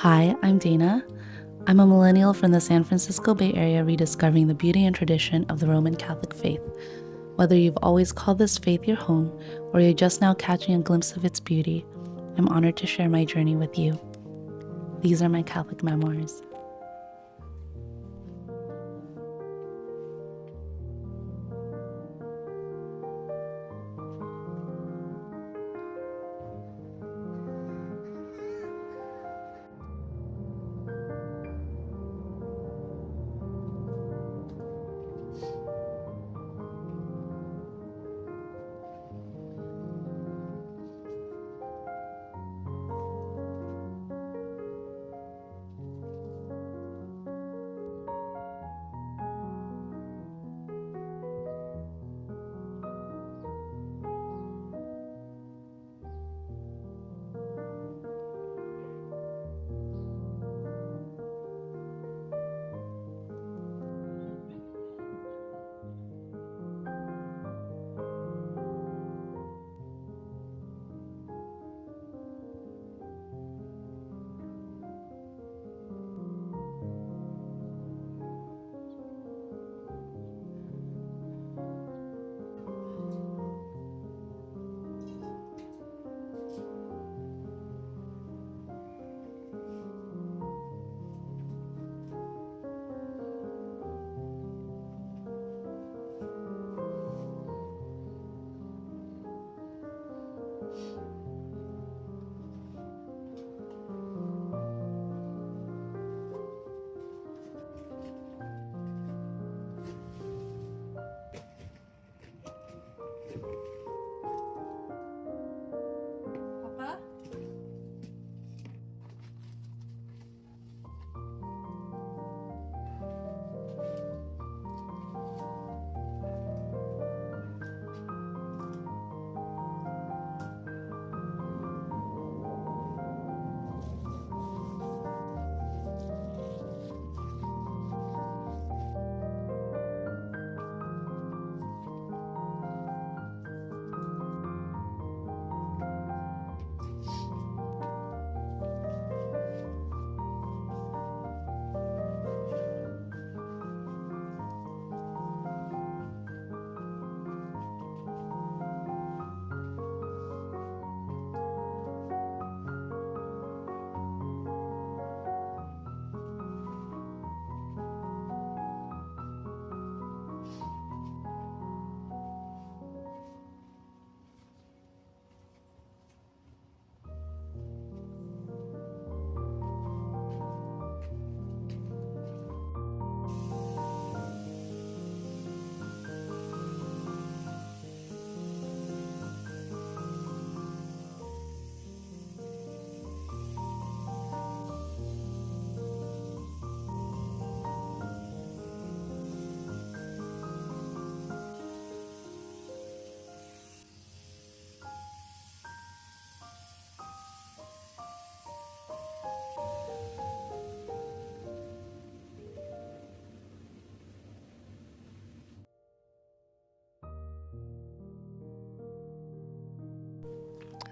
Hi, I'm Dana. I'm a millennial from the San Francisco Bay Area rediscovering the beauty and tradition of the Roman Catholic faith. Whether you've always called this faith your home or you're just now catching a glimpse of its beauty, I'm honored to share my journey with you. These are my Catholic memoirs. Papa?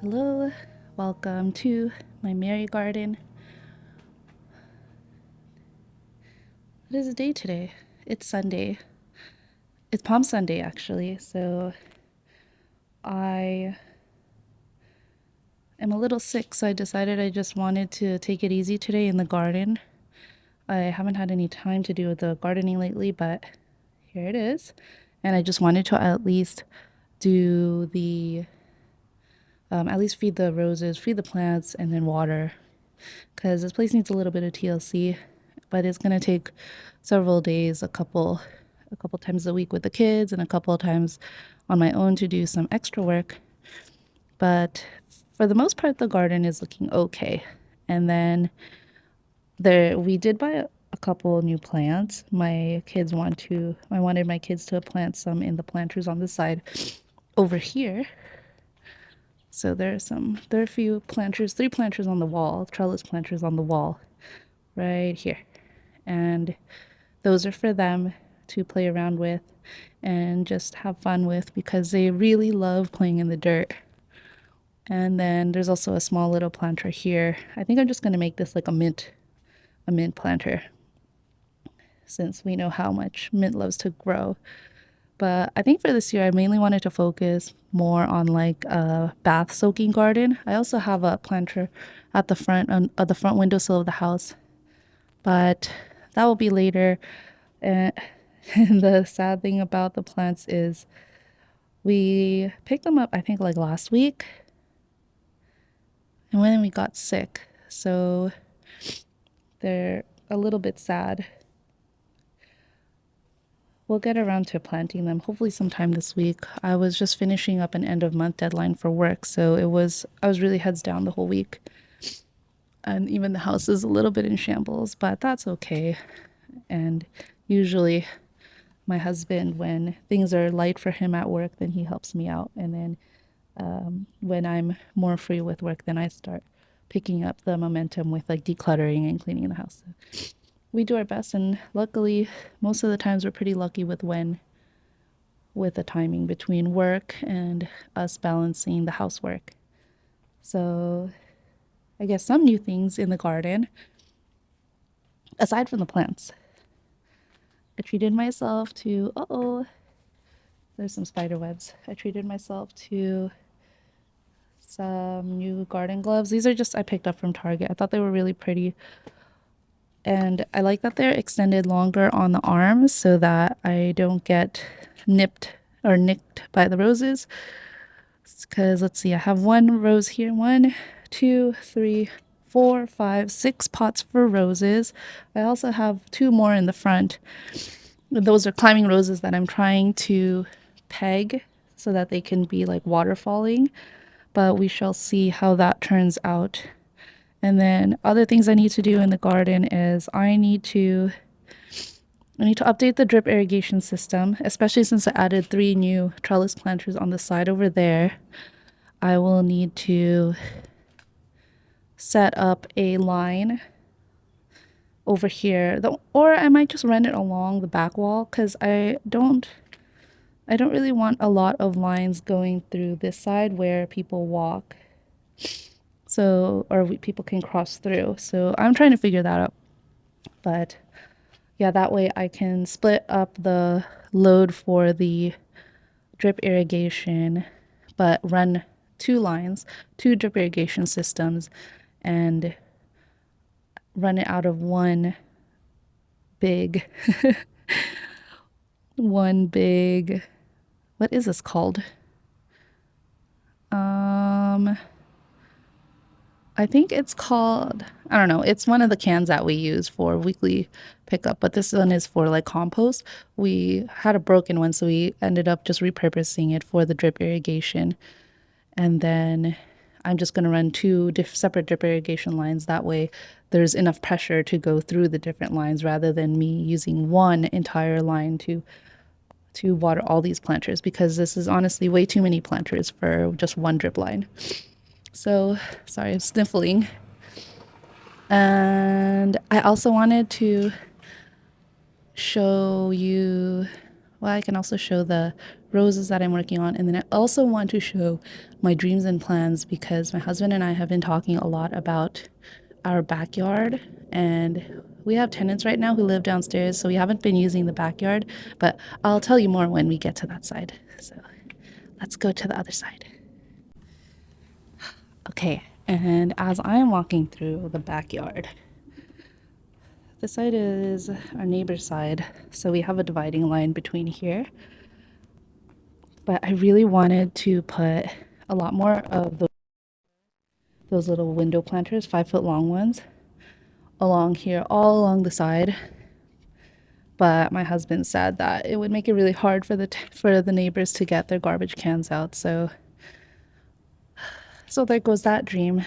Hello, welcome to my Mary garden. What is the day today? It's Sunday. It's Palm Sunday, actually, so I am a little sick, so I decided I just wanted to take it easy today in the garden. I haven't had any time to do the gardening lately, but here it is. And I just wanted to at least do at least feed the roses, feed the plants, and then water. Because this place needs a little bit of TLC, but it's going to take several days, a couple times a week with the kids and a couple of times on my own to do some extra work. But for the most part, the garden is looking okay. And then we did buy a couple new plants. I wanted my kids to plant some in the planters on the side over here. So there are a few planters, 3 planters on the wall, trellis planters on the wall right here. And those are for them to play around with – and just have fun with because they really love playing in the dirt. And then there's also a small little planter here. I think I'm just going to make this like a mint planter, since we know how much mint loves to grow. But I think for this year, I mainly wanted to focus more on like a bath soaking garden. I also have a planter at the front on the front windowsill of the house, but that will be later. And, and the sad thing about the plants is we picked them up, I think, like last week, and when we got sick, so they're a little bit sad. We'll get around to planting them hopefully sometime this week. I was just finishing up an end of month deadline for work, so I was really heads down the whole week. And even the house is a little bit in shambles, but that's okay. And usually my husband, when things are light for him at work, then he helps me out. And then when I'm more free with work, then I start picking up the momentum with like decluttering and cleaning the house. So we do our best, and luckily, most of the times we're pretty lucky with the timing between work and us balancing the housework. So I guess some new things in the garden, aside from the plants. I treated myself to, there's some spider webs. I treated myself to some new garden gloves. These are just, I picked up from Target. I thought they were really pretty. And I like that they're extended longer on the arms so that I don't get nipped or nicked by the roses. Because let's see, I have one rose here. 1, 2, 3, 4, 5, 6 pots for roses. I also have 2 more in the front. Those are climbing roses that I'm trying to peg so that they can be like waterfalling, but we shall see how that turns out. And then other things I need to do in the garden is I need to update the drip irrigation system, especially since I added 3 new trellis planters on the side over there. I will need to set up a line over here, or I might just run it along the back wall, because I don't really want a lot of lines going through this side where people walk, so people can cross through. So I'm trying to figure that out. But yeah, that way I can split up the load for the drip irrigation, but run 2 lines, 2 drip irrigation systems, and run it out of one big what is this called? I think it's called, I don't know, it's one of the cans that we use for weekly pickup, but this one is for like compost. We had a broken one, so we ended up just repurposing it for the drip irrigation. And then I'm just going to run 2 separate drip irrigation lines. That way there's enough pressure to go through the different lines rather than me using one entire line to water all these planters, because this is honestly way too many planters for just one drip line. So sorry, I'm sniffling. And I also wanted to show you, well, I can also show the roses that I'm working on. And then I also want to show my dreams and plans, because my husband and I have been talking a lot about our backyard, and we have tenants right now who live downstairs, so we haven't been using the backyard, but I'll tell you more when we get to that side. So let's go to the other side. Okay, and as I'm walking through the backyard, this side is our neighbor's side, so we have a dividing line between here. But I really wanted to put a lot more of those little window planters, 5-foot long ones, along here, all along the side. But my husband said that it would make it really hard for the neighbors to get their garbage cans out. So there goes that dream.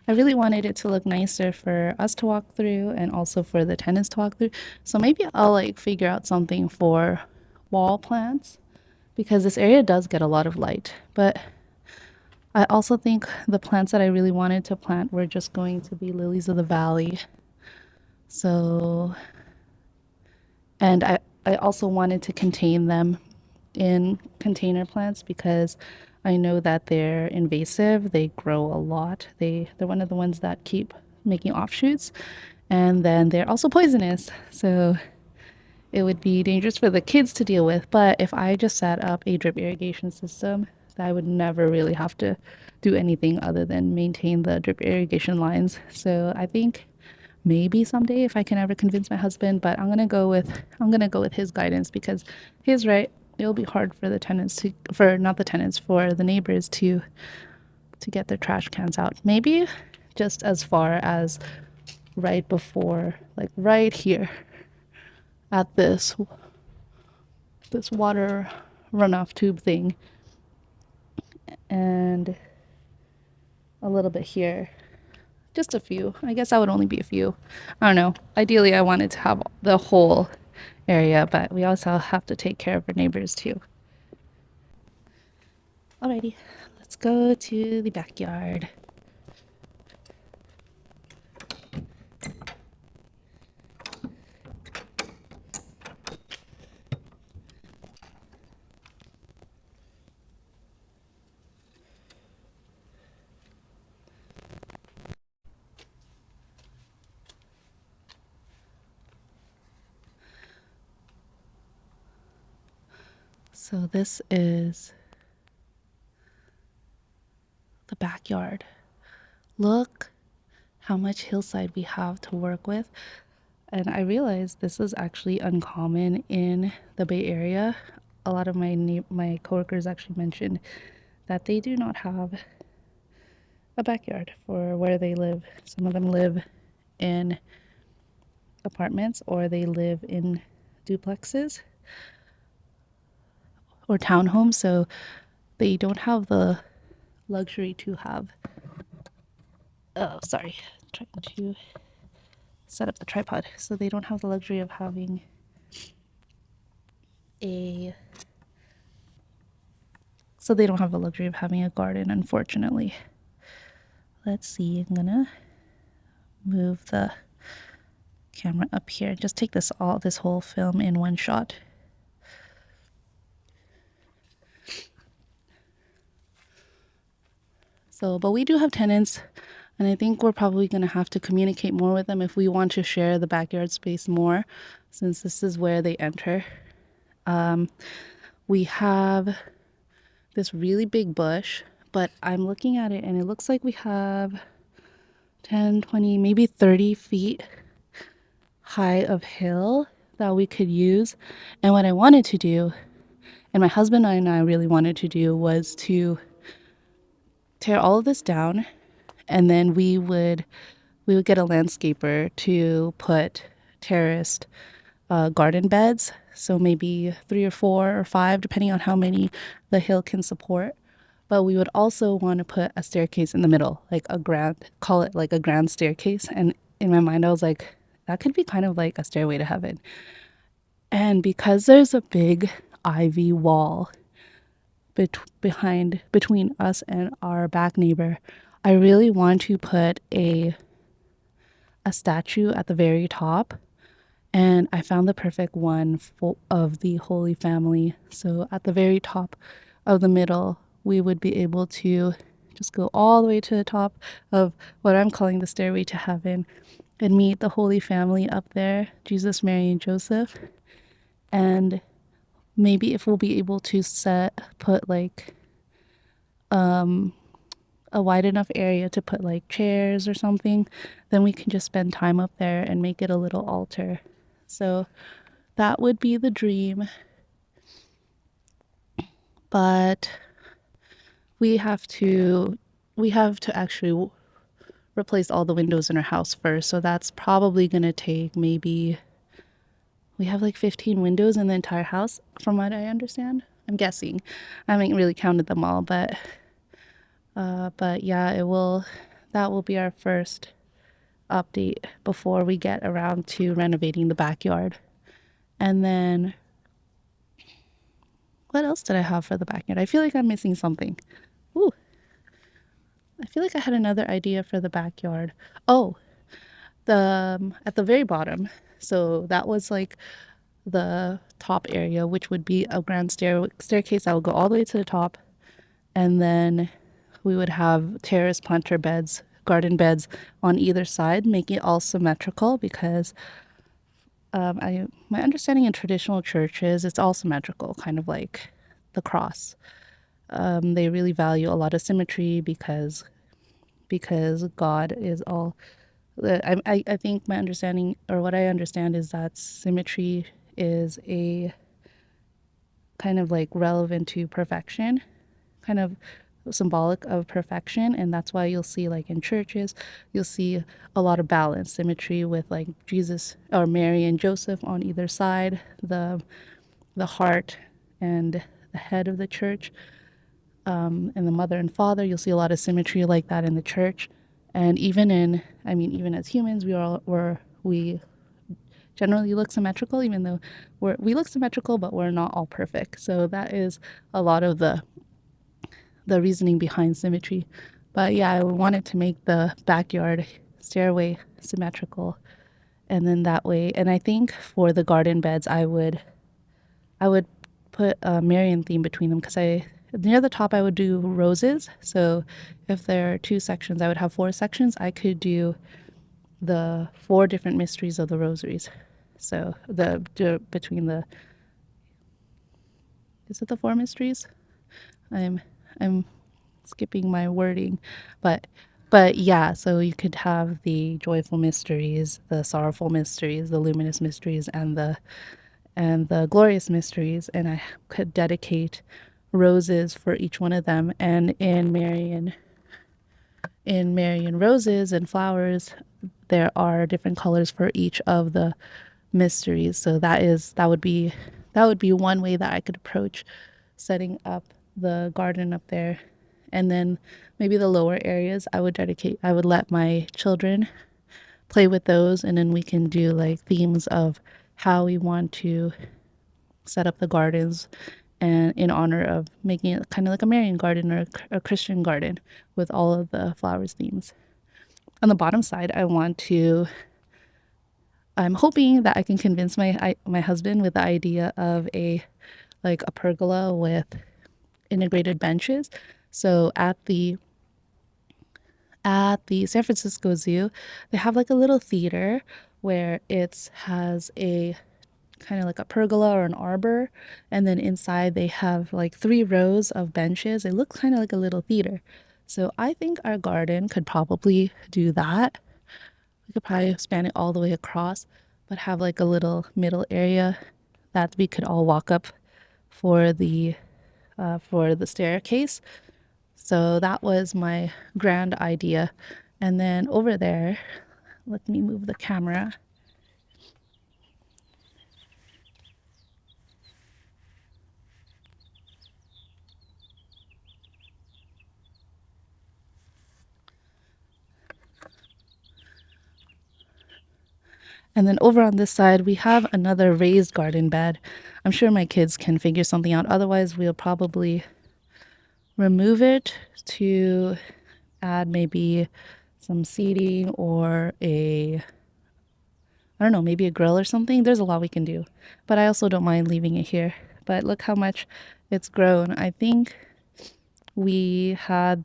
I really wanted it to look nicer for us to walk through and also for the tenants to walk through. So maybe I'll like figure out something for wall plants, because this area does get a lot of light. But I also think the plants that I really wanted to plant were just going to be lilies of the valley. So, and I also wanted to contain them in container plants, because I know that they're invasive. They grow a lot. They're one of the ones that keep making offshoots, and then they're also poisonous. So it would be dangerous for the kids to deal with. But if I just set up a drip irrigation system, I would never really have to do anything other than maintain the drip irrigation lines. So I think maybe someday if I can ever convince my husband, but I'm gonna go with his guidance because he's right. It'll be hard for the tenants to for not the tenants for the neighbors to get their trash cans out. Maybe just as far as right before, like right here at this water runoff tube thing, and a little bit here. Just a few. I guess that would only be a few. I don't know. Ideally, I wanted to have the whole area, but we also have to take care of our neighbors too. Alrighty, let's go to the backyard. So this is the backyard. Look how much hillside we have to work with. And I realized this is actually uncommon in the Bay Area. A lot of my coworkers actually mentioned that they do not have a backyard for where they live. Some of them live in apartments or they live in duplexes or townhomes, so they don't have the luxury to have. Oh, sorry, trying to set up the tripod. So they don't have the luxury of having a. So they don't have the luxury of having a garden, unfortunately. Let's see. I'm gonna move the camera up here. Just take this whole film in one shot. So, but we do have tenants, and I think we're probably going to have to communicate more with them if we want to share the backyard space more, since this is where they enter. We have this really big bush, but I'm looking at it and it looks like we have 10, 20, maybe 30 feet high of hill that we could use. And what I wanted to do, and my husband and I really wanted to do, was to tear all of this down, and then we would get a landscaper to put terraced garden beds, so maybe 3 or 4 or 5 depending on how many the hill can support. But we would also want to put a staircase in the middle, like call it like a grand staircase. And in my mind I was like, that could be kind of like a stairway to heaven. And because there's a big ivy wall between us and our back neighbor, I really want to put a statue at the very top, and I found the perfect one of the Holy Family. So at the very top of the middle, we would be able to just go all the way to the top of what I'm calling the Stairway to Heaven and meet the Holy Family up there, Jesus, Mary, and Joseph. And maybe if we'll be able to put like a wide enough area to put like chairs or something, then we can just spend time up there and make it a little altar. So that would be the dream. But we have to actually replace all the windows in our house first. So that's probably going to take maybe, we have like 15 windows in the entire house from what I understand. I'm guessing. I haven't really counted them all, but yeah, that will be our first update before we get around to renovating the backyard. And then what else did I have for the backyard? I feel like I'm missing something. Ooh. I feel like I had another idea for the backyard. Oh, at the very bottom. So that was like the top area, which would be a grand staircase that would go all the way to the top. And then we would have terrace planter beds, garden beds on either side, making it all symmetrical because my understanding in traditional churches, it's all symmetrical, kind of like the cross. They really value a lot of symmetry because God is all. I think my understanding, or what I understand, is that symmetry is a kind of like relevant to perfection, kind of symbolic of perfection. And that's why you'll see, like in churches, you'll see a lot of balance, symmetry with like Jesus or Mary and Joseph on either side, the heart and the head of the church, and the mother and father. You'll see a lot of symmetry like that in the church. And even even as humans, we generally look symmetrical, even though we look symmetrical, but we're not all perfect. So that is a lot of the reasoning behind symmetry. But yeah, I wanted to make the backyard stairway symmetrical, and then that way. And I think for the garden beds, I would put a Marian theme between them because I near the top I would do roses. So if there are two sections, I would have four sections. I could do the four different mysteries of the rosaries. So between the, is it the four mysteries? I'm skipping my wording, but yeah, so you could have the joyful mysteries, the sorrowful mysteries, the luminous mysteries, and the glorious mysteries, and I could dedicate roses for each one of them. And in Marian roses and flowers, there are different colors for each of the mysteries. So that would be one way that I could approach setting up the garden up there. And then maybe the lower areas I would let my children play with those, and then we can do like themes of how we want to set up the gardens, and in honor of making it kind of like a Marian garden or a Christian garden with all of the flowers themes. On the bottom side, I'm hoping that I can convince my husband with the idea of a pergola with integrated benches. So at the San Francisco Zoo, they have like a little theater where it has a kind of like a pergola or an arbor, and then inside they have like three rows of benches. It looks kind of like a little theater. So I think our garden could probably do that. We could probably span it all the way across, but have like a little middle area that we could all walk up for the staircase. So that was my grand idea. And then over there, let me move the camera. And then over on this side, we have another raised garden bed. I'm sure my kids can figure something out. Otherwise, we'll probably remove it to add maybe some seating or I don't know, maybe a grill or something. There's a lot we can do. But I also don't mind leaving it here. But look how much it's grown. I think we had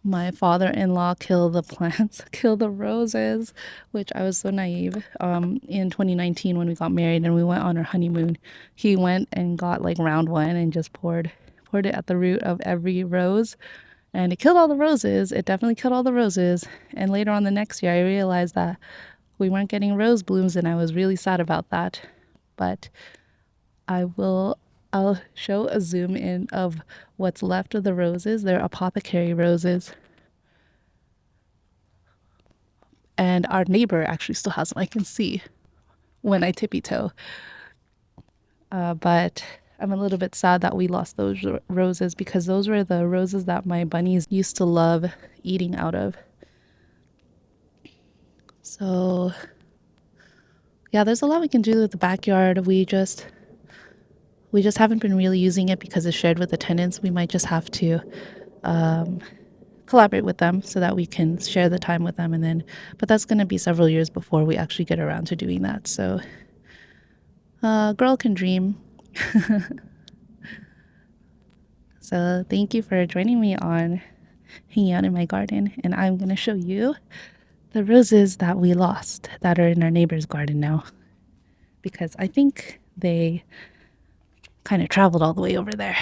my father-in-law kill the plants, kill the roses, which I was so naive. In 2019 when we got married and we went on our honeymoon, he went and got like round one and just poured it at the root of every rose, and it killed all the roses. It definitely killed all the roses. And later on the next year, I realized that we weren't getting rose blooms, and I was really sad about that. But I'll show a zoom in of what's left of the roses. They're apothecary roses. And our neighbor actually still has them. I can see when I tippy toe. But I'm a little bit sad that we lost those roses because those were the roses that my bunnies used to love eating out of. So yeah, there's a lot we can do with the backyard. We just haven't been really using it because it's shared with the tenants. We might just have to collaborate with them so that we can share the time with them, but that's going to be several years before we actually get around to doing that. So girl can dream. So thank you for joining me on hanging out in my garden. And I'm going to show you the roses that we lost that are in our neighbor's garden now, because I think they kind of traveled all the way over there.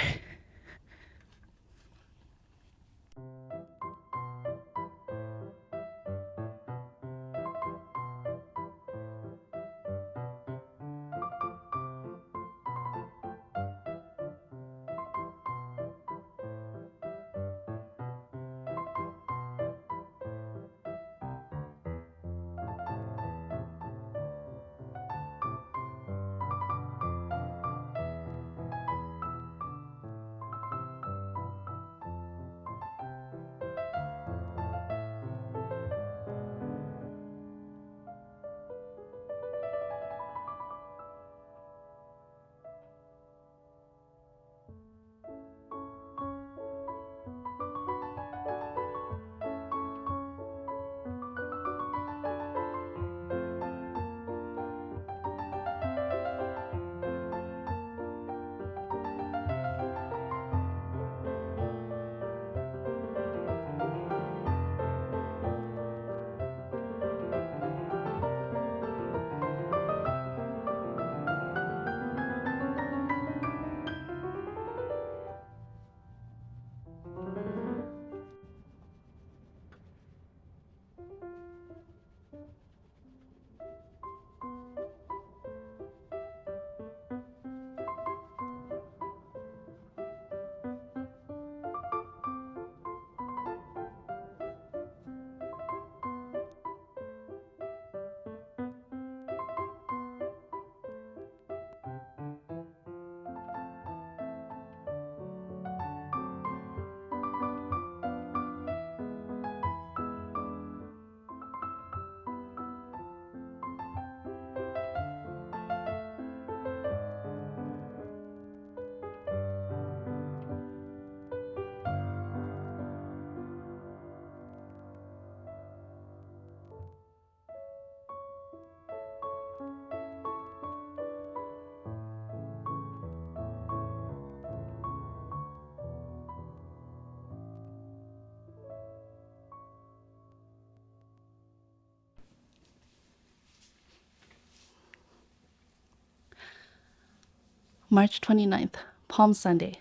March 29th, Palm Sunday.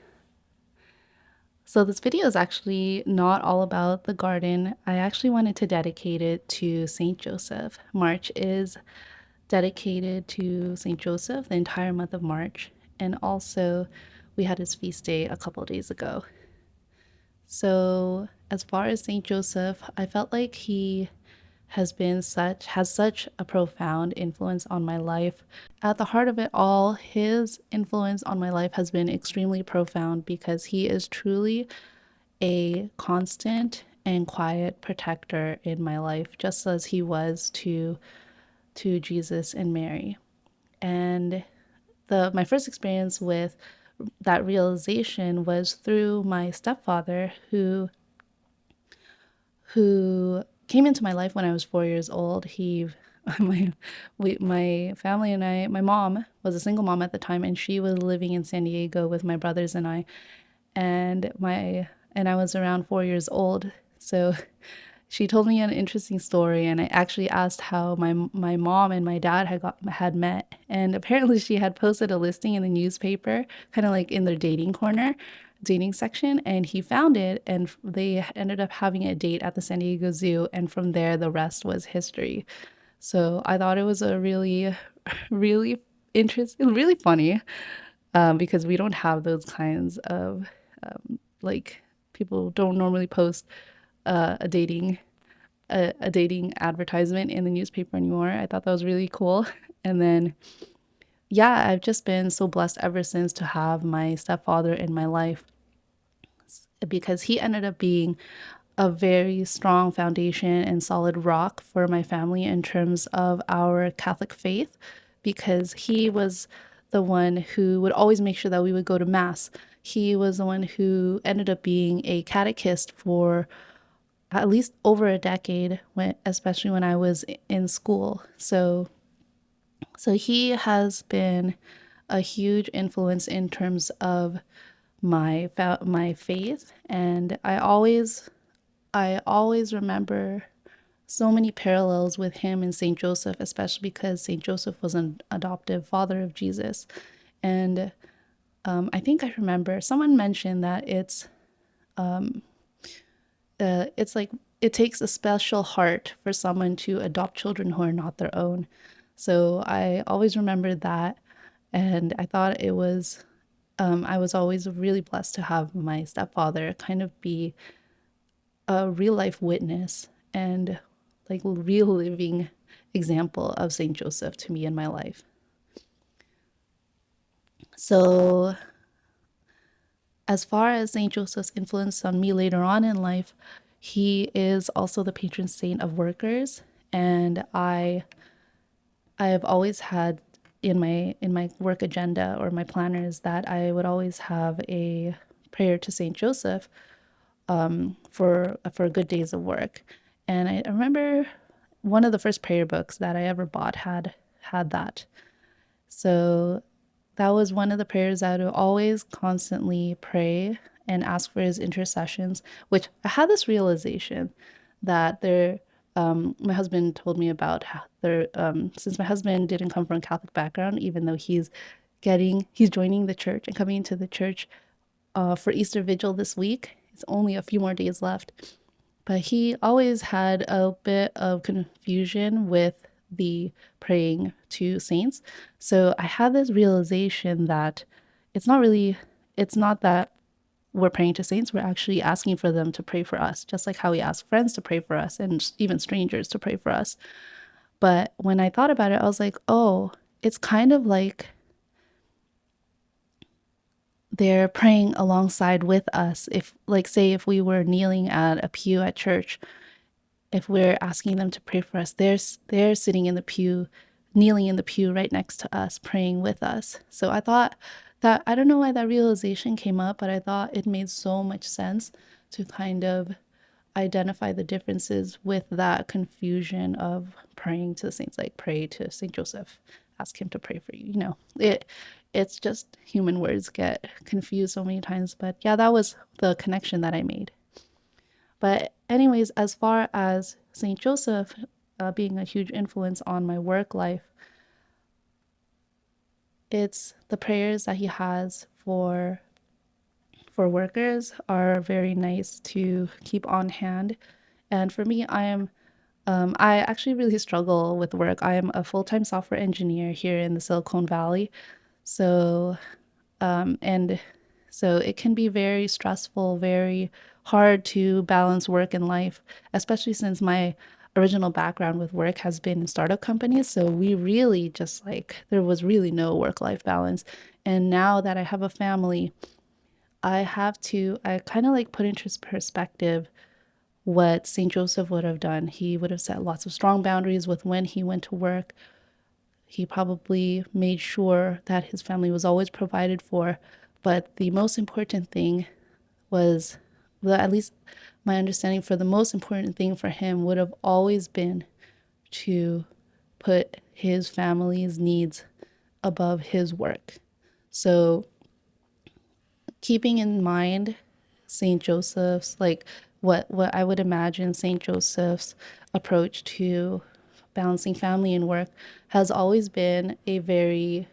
So this video is actually not all about the garden. I actually wanted to dedicate it to Saint Joseph. March is dedicated to Saint Joseph the entire month of March. And also we had his feast day a couple days ago. So as far as Saint Joseph, I felt like he has such a profound influence on my life. At the heart of it all, his influence on my life has been extremely profound because he is truly a constant and quiet protector in my life, just as he was to Jesus and Mary. And my first experience with that realization was through my stepfather, who came into my life when I was 4 years old. My family and my mom was a single mom at the time, and she was living in San Diego with my brothers and I, and I was around 4 years old. So she told me an interesting story, and I actually asked how my mom and my dad had met, and apparently she had posted a listing in the newspaper, kind of like in their dating section, and he found it, and they ended up having a date at the San Diego Zoo, and from there the rest was history. So I thought it was a really, really interesting, really funny, because we don't have those kinds of like people don't normally post a dating advertisement in the newspaper anymore. I thought that was really cool. And then, yeah, I've just been so blessed ever since to have my stepfather in my life, because he ended up being a very strong foundation and solid rock for my family in terms of our Catholic faith, because he was the one who would always make sure that we would go to Mass. He was the one who ended up being a catechist for at least over a decade, especially when I was in school. So he has been a huge influence in terms of my faith, and I always remember so many parallels with him and Saint Joseph, especially because Saint Joseph was an adoptive father of Jesus. And I think I remember someone mentioned that it's like it takes a special heart for someone to adopt children who are not their own. So I always remembered that, and I thought it was I was always really blessed to have my stepfather kind of be a real life witness and like real living example of Saint Joseph to me in my life. So as far as Saint Joseph's influence on me later on in life, he is also the patron saint of workers, and I have always had in my work agenda or my planners that I would always have a prayer to Saint Joseph for good days of work. And I remember one of the first prayer books that I ever bought had that. So that was one of the prayers I would always constantly pray and ask for his intercessions, which I had this realization that my husband told me about how since my husband didn't come from a Catholic background, even though he's joining the church and coming into the church for Easter Vigil this week. It's only a few more days left. But he always had a bit of confusion with the praying to saints. So I had this realization that it's not really, it's not that we're praying to saints, we're actually asking for them to pray for us, just like how we ask friends to pray for us and even strangers to pray for us. But when I thought about it, I was like, oh, it's kind of like they're praying alongside with us. If, like, say, if we were kneeling at a pew at church, if we're asking them to pray for us, they're sitting in the pew, kneeling in the pew right next to us, praying with us. So I thought that, I don't know why that realization came up, but I thought it made so much sense to kind of identify the differences with that confusion of praying to the saints, like pray to Saint Joseph, ask him to pray for you. It's just human words get confused so many times. But yeah, that was the connection that I made. But anyways, as far as Saint Joseph being a huge influence on my work life, it's the prayers that he has for workers are very nice to keep on hand. And for me, I actually really struggle with work. I am a full-time software engineer here in the Silicon Valley. So, and so it can be very stressful, very hard to balance work and life, especially since my original background with work has been in startup companies. So we really just like, there was really no work-life balance. And now that I have a family, I kind of like put into perspective what St. Joseph would have done. He would have set lots of strong boundaries with when he went to work. He probably made sure that his family was always provided for. But the most important thing was, well, at least my understanding for the most important thing for him would have always been to put his family's needs above his work. So keeping in mind St. Joseph's, like what I would imagine St. Joseph's approach to balancing family and work has always been a very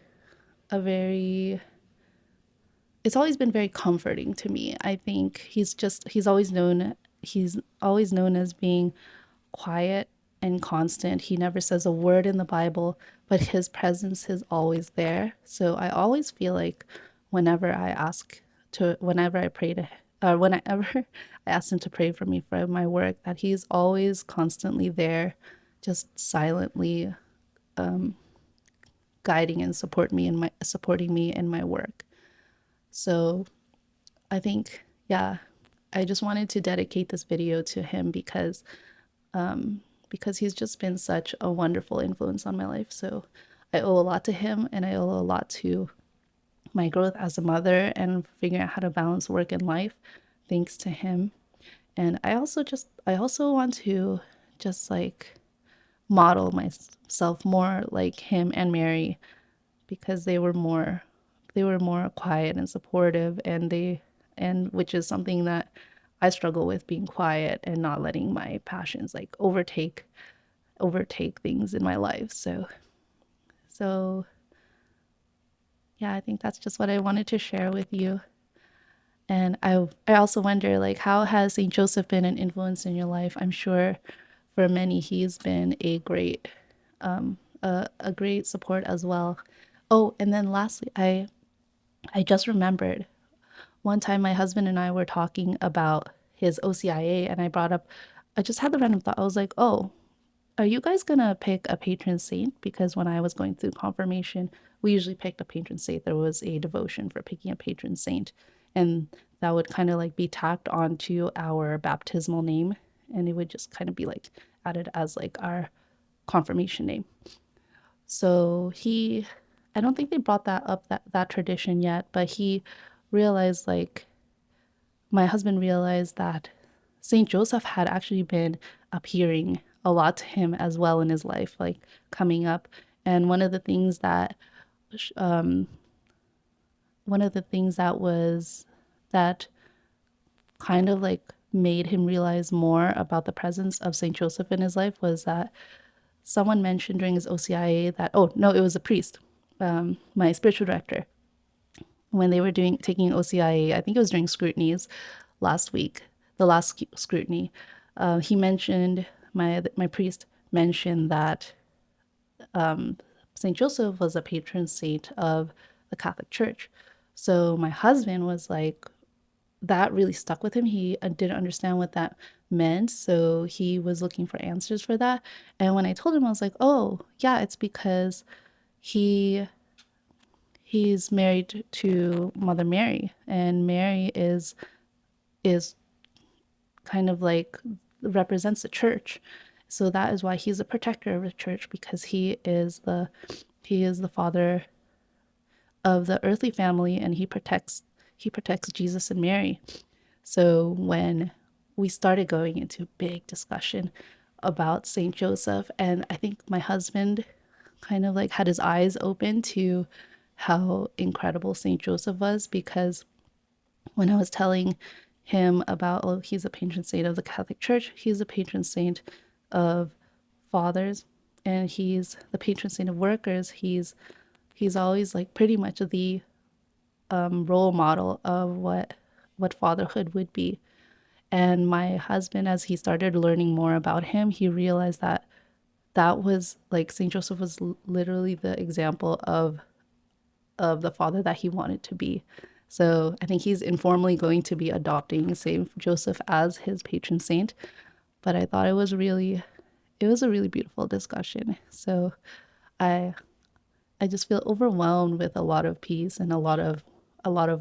it's always been very comforting to me. I think he's always known as being quiet and constant. He never says a word in the Bible, but his presence is always there. So I always feel like whenever I pray to, whenever I ask him to pray for me for my work, that he's always constantly there, just silently guiding and supporting me in my work. So I think, yeah, I just wanted to dedicate this video to him because he's just been such a wonderful influence on my life. So I owe a lot to him, and I owe a lot to my growth as a mother and figuring out how to balance work and life thanks to him. And I also want to just like model myself more like him and Mary, because they were more they were more quiet and supportive, and which is something that I struggle with, being quiet and not letting my passions like overtake things in my life. So yeah, I think that's just what I wanted to share with you. And I also wonder, like, how has Saint Joseph been an influence in your life? I'm sure for many he's been a great support as well. Oh, and then lastly, I just remembered one time my husband and I were talking about his OCIA, and I just had the random thought. I was like, oh, are you guys gonna pick a patron saint? Because when I was going through confirmation, we usually picked a patron saint. There was a devotion for picking a patron saint, and that would kind of like be tacked onto our baptismal name, and it would just kind of be like added as like our confirmation name. So I don't think they brought that up, that tradition yet, but he realized, like, my husband realized that Saint Joseph had actually been appearing a lot to him as well in his life, like coming up. And one of the things that kind of like made him realize more about the presence of Saint Joseph in his life was that someone mentioned during his OCIA that, oh no, it was a priest, my spiritual director, when they were taking OCIA. I think it was during scrutinies last week, the last scrutiny. He mentioned, my priest mentioned that Saint Joseph was a patron saint of the Catholic Church. So my husband was like, that really stuck with him. He didn't understand what that meant, so he was looking for answers for that. And when I told him, I was like, oh yeah, it's because he he's married to Mother Mary, and Mary is kind of like represents the church. So that is why he's a protector of the church, because he is the father of the earthly family, and he protects Jesus and Mary. So when we started going into big discussion about Saint Joseph, and I think my husband kind of like had his eyes open to how incredible Saint Joseph was, because when I was telling him about, oh, he's a patron saint of the Catholic Church, he's a patron saint of fathers, and he's the patron saint of workers. He's always like pretty much the role model of what fatherhood would be. And my husband, as he started learning more about him, he realized that that was like Saint Joseph was literally the example of the father that he wanted to be. So I think he's informally going to be adopting Saint Joseph as his patron saint. But I thought it was a really beautiful discussion. So I I just feel overwhelmed with a lot of peace and a lot of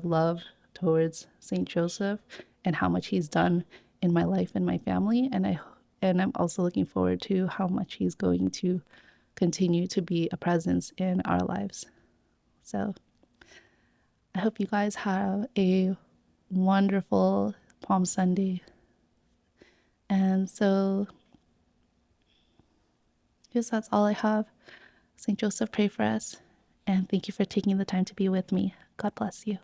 love towards Saint Joseph and how much he's done in my life and my family. And I'm also looking forward to how much he's going to continue to be a presence in our lives. So I hope you guys have a wonderful Palm Sunday. And so, yes, that's all I have. St. Joseph, pray for us. And thank you for taking the time to be with me. God bless you.